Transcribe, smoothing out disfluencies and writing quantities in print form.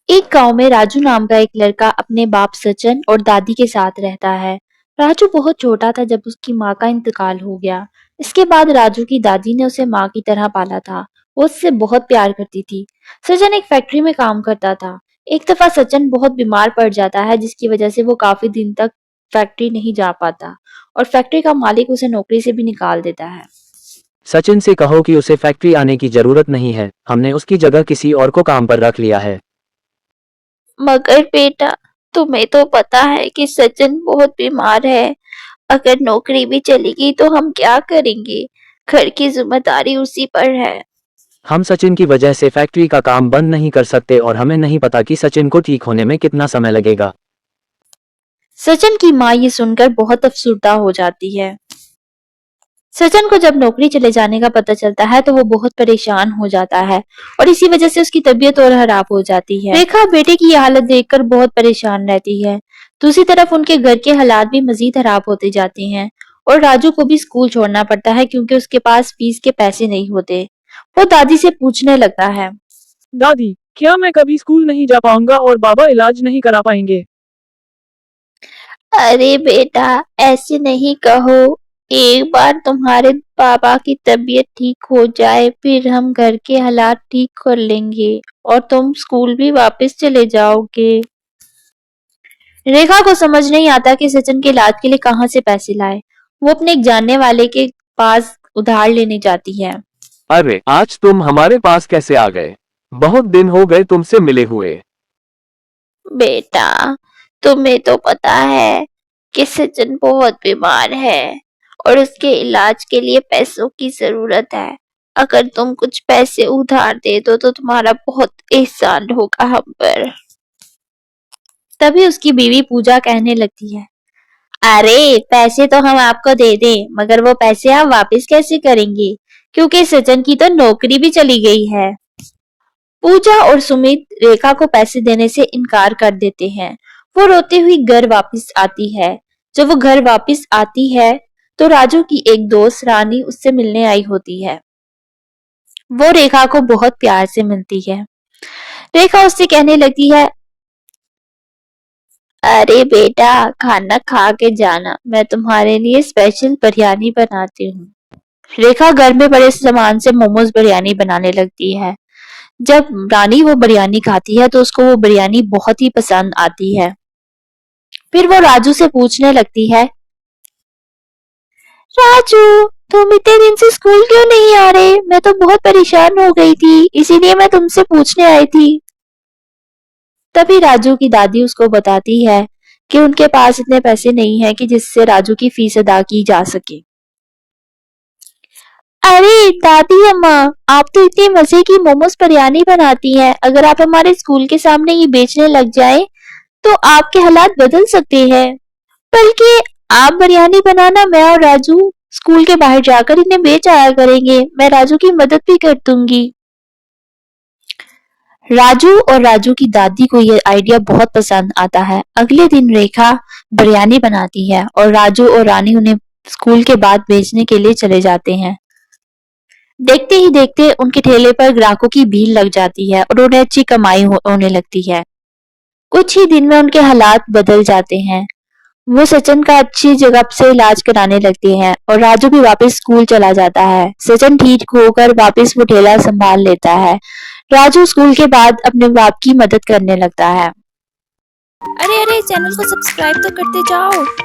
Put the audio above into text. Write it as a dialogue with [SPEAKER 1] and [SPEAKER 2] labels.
[SPEAKER 1] एक गांव में राजू नाम का एक लड़का अपने बाप सचिन और दादी के साथ रहता है। राजू बहुत छोटा था जब उसकी माँ का इंतकाल हो गया। इसके बाद राजू की दादी ने उसे माँ की तरह पाला था। वो उससे बहुत प्यार करती थी। सचिन एक फैक्ट्री में काम करता था। एक दफा सचिन बहुत बीमार पड़ जाता है, जिसकी वजह से वो काफी दिन तक फैक्ट्री नहीं जा पाता और फैक्ट्री का मालिक उसे नौकरी से भी निकाल देता है।
[SPEAKER 2] सचिन से कहो कि उसे फैक्ट्री आने की जरूरत नहीं है, हमने उसकी जगह किसी और को काम पर रख लिया है।
[SPEAKER 1] मगर बेटा, तुम्हें तो पता है कि सचिन बहुत बीमार है। अगर नौकरी भी चली गई तो हम क्या करेंगे? घर की जिम्मेदारी उसी पर है।
[SPEAKER 2] हम सचिन की वजह से फैक्ट्री का काम बंद नहीं कर सकते और हमें नहीं पता कि सचिन को ठीक होने में कितना समय लगेगा।
[SPEAKER 1] सचिन की माँ ये सुनकर बहुत अफसुर्दा हो जाती है। सचिन को जब नौकरी चले जाने का पता चलता है तो वो बहुत परेशान हो जाता है और इसी वजह से उसकी तबीयत और खराब हो जाती है। रेखा बेटे की ये हालत देखकर बहुत परेशान रहती है। दूसरी तरफ उनके घर के हालात भी मजीद खराब होते जाते हैं और राजू को भी स्कूल छोड़ना पड़ता है क्योंकि उसके पास फीस के पैसे नहीं होते। वो दादी से पूछने लगता है।
[SPEAKER 3] दादी, क्या मैं कभी स्कूल नहीं जा पाऊंगा और बाबा इलाज नहीं करा पाएंगे?
[SPEAKER 1] अरे बेटा, ऐसे नहीं कहो। एक बार तुम्हारे पापा की तबीयत ठीक हो जाए फिर हम घर के हालात ठीक कर लेंगे और तुम स्कूल भी वापस चले जाओगे। रेखा को समझ नहीं आता कि सचिन के इलाज के लिए कहाँ से पैसे लाए। वो अपने एक जानने वाले के पास उधार लेने जाती है।
[SPEAKER 4] अरे आज तुम हमारे पास कैसे आ गए? बहुत दिन हो गए तुमसे मिले हुए।
[SPEAKER 1] बेटा, तुम्हें तो पता है कि सचिन बहुत बीमार है और उसके इलाज के लिए पैसों की जरूरत है। अगर तुम कुछ पैसे उधार दे दो तो तुम्हारा बहुत एहसान होगा हम पर। तभी उसकी बीवी पूजा कहने लगती है, अरे पैसे तो हम आपको दे दें, मगर वो पैसे आप वापस कैसे करेंगे, क्योंकि सचिन की तो नौकरी भी चली गई है। पूजा और सुमित रेखा को पैसे देने से इनकार कर देते हैं। वो रोते हुए घर वापस आती है। जब वो घर वापस आती है तो राजू की एक दोस्त रानी उससे मिलने आई होती है। वो रेखा को बहुत प्यार से मिलती है। रेखा उससे कहने लगती है, अरे बेटा, खाना खा के जाना, मैं तुम्हारे लिए स्पेशल बिरयानी बनाती हूँ। रेखा घर में बड़े सामान से मोमोज बिरयानी बनाने लगती है। जब रानी वो बिरयानी खाती है तो उसको वो बिरयानी बहुत ही पसंद आती है। फिर वो राजू से पूछने लगती है, राजू, तुम इतने दिन से स्कूल क्यों नहीं आ रहे? मैं तो बहुत परेशान हो गई थी, इसीलिए मैं तुमसे पूछने आई थी। तभी राजू की दादी उसको बताती है कि उनके पास इतने पैसे नहीं है कि जिससे राजू की फीस अदा की जा सके। अरे दादी अम्मा, आप तो इतनी मजे की मोमोज बिरयानी बनाती हैं। अगर आप हमारे स्कूल के सामने ये बेचने लग जाए तो आपके हालात बदल सकते हैं। बल्कि आप बिरयानी बनाना, मैं और राजू स्कूल के बाहर जाकर इन्हें बेच आया करेंगे। मैं राजू की मदद भी कर दूंगी। राजू और राजू की दादी को यह आइडिया बहुत पसंद आता है। अगले दिन रेखा बिरयानी बनाती है और राजू और रानी उन्हें स्कूल के बाद बेचने के लिए चले जाते हैं। देखते ही देखते उनके ठेले पर ग्राहकों की भीड़ लग जाती है और उन्हें अच्छी कमाई होने लगती है। कुछ ही दिन में उनके हालात बदल जाते हैं। वो सचिन का अच्छी जगह से इलाज कराने लगते हैं और राजू भी वापस स्कूल चला जाता है। सचिन ठीक होकर वापस वो ठेला संभाल लेता है। राजू स्कूल के बाद अपने बाप की मदद करने लगता है।
[SPEAKER 5] अरे अरे, चैनल को सब्सक्राइब तो करते जाओ।